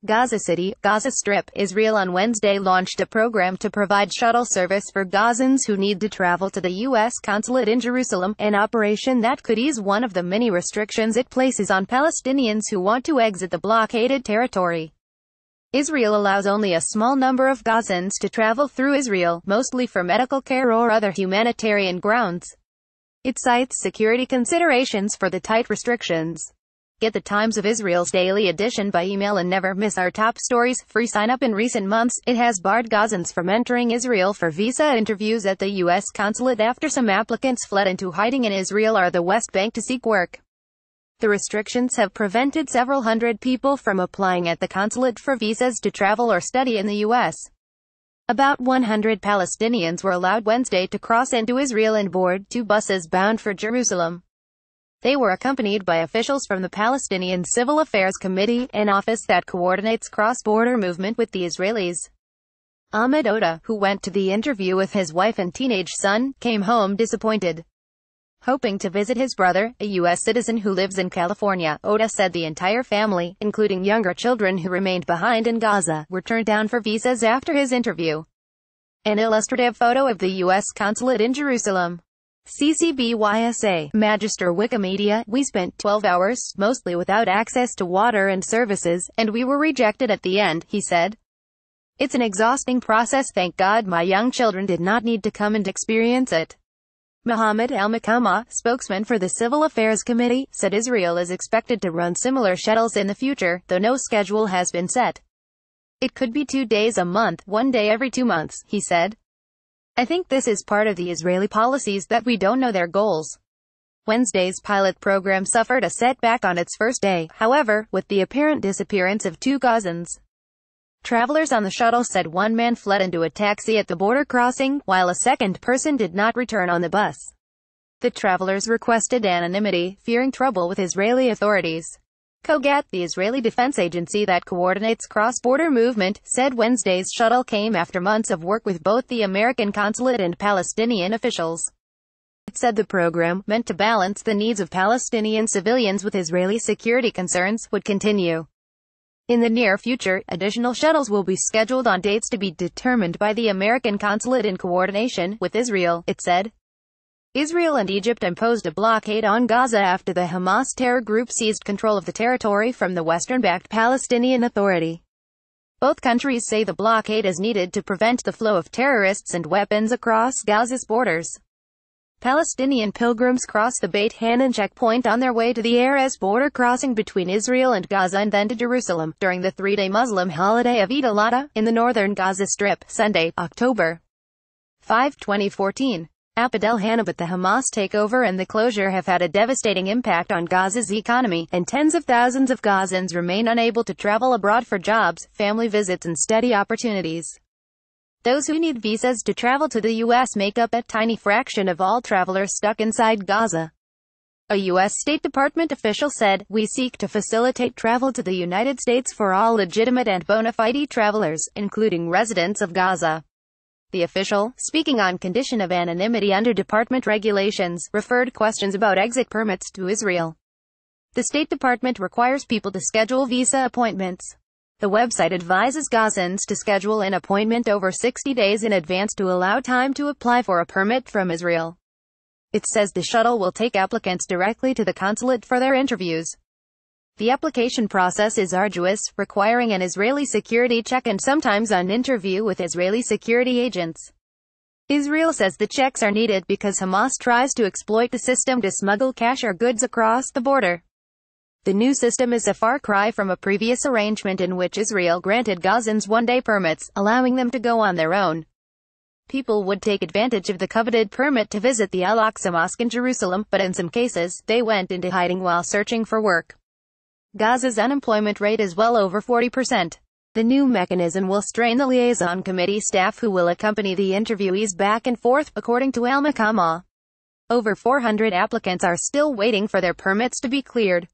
Gaza City, Gaza Strip, Israel on Wednesday launched a program to provide shuttle service for Gazans who need to travel to the US Consulate in Jerusalem, an operation that could ease one of the many restrictions it places on Palestinians who want to exit the blockaded territory. Israel allows only a small number of Gazans to travel through Israel, mostly for medical care or other humanitarian grounds. It cites security considerations for the tight restrictions. Get the Times of Israel's daily edition by email and never miss our top stories. Free sign up. In recent months, it has barred Gazans from entering Israel for visa interviews at the US Consulate after some applicants fled into hiding in Israel or the West Bank to seek work. The restrictions have prevented several hundred people from applying at the consulate for visas to travel or study in the US. About 100 Palestinians were allowed Wednesday to cross into Israel and board two buses bound for Jerusalem. They were accompanied by officials from the Palestinian Civil Affairs Committee, an office that coordinates cross-border movement with the Israelis. Ahmed Oda, who went to the interview with his wife and teenage son, came home disappointed. Hoping to visit his brother, a U.S. citizen who lives in California, Oda said the entire family, including younger children who remained behind in Gaza, were turned down for visas after his interview. An illustrative photo of the U.S. Consulate in Jerusalem. CCBYSA, Magister Wikimedia. We spent 12 hours, mostly without access to water and services, and we were rejected at the end, he said. It's an exhausting process. Thank God my young children did not need to come and experience it. Mohammed Al-Makama, spokesman for the Civil Affairs Committee, said Israel is expected to run similar shuttles in the future, though no schedule has been set. It could be 2 days a month, 1 day every 2 months, he said. I think this is part of the Israeli policies that we don't know their goals. Wednesday's pilot program suffered a setback on its first day, however, with the apparent disappearance of 2 Gazans. Travelers on the shuttle said one man fled into a taxi at the border crossing, while a second person did not return on the bus. The travelers requested anonymity, fearing trouble with Israeli authorities. Kogat, the Israeli defense agency that coordinates cross-border movement, said Wednesday's shuttle came after months of work with both the American consulate and Palestinian officials. It said the program, meant to balance the needs of Palestinian civilians with Israeli security concerns, would continue. In the near future, additional shuttles will be scheduled on dates to be determined by the American consulate in coordination with Israel, it said. Israel and Egypt imposed a blockade on Gaza after the Hamas terror group seized control of the territory from the Western-backed Palestinian Authority. Both countries say the blockade is needed to prevent the flow of terrorists and weapons across Gaza's borders. Palestinian pilgrims cross the Beit Hanan checkpoint on their way to the Erez border crossing between Israel and Gaza and then to Jerusalem, during the 3-day Muslim holiday of Eid al-Adha, in the northern Gaza Strip, Sunday, October 5, 2014. Abdel Hanabut. The Hamas takeover and the closure have had a devastating impact on Gaza's economy, and tens of thousands of Gazans remain unable to travel abroad for jobs, family visits and study opportunities. Those who need visas to travel to the U.S. make up a tiny fraction of all travelers stuck inside Gaza. A U.S. State Department official said, "We seek to facilitate travel to the United States for all legitimate and bona fide travelers, including residents of Gaza." The official, speaking on condition of anonymity under department regulations, referred questions about exit permits to Israel. The State Department requires people to schedule visa appointments. The website advises Gazans to schedule an appointment over 60 days in advance to allow time to apply for a permit from Israel. It says the shuttle will take applicants directly to the consulate for their interviews. The application process is arduous, requiring an Israeli security check and sometimes an interview with Israeli security agents. Israel says the checks are needed because Hamas tries to exploit the system to smuggle cash or goods across the border. The new system is a far cry from a previous arrangement in which Israel granted Gazans one-day permits, allowing them to go on their own. People would take advantage of the coveted permit to visit the Al-Aqsa Mosque in Jerusalem, but in some cases, they went into hiding while searching for work. Gaza's unemployment rate is well over 40%. The new mechanism will strain the liaison committee staff who will accompany the interviewees back and forth, according to Al-Makama. Over 400 applicants are still waiting for their permits to be cleared.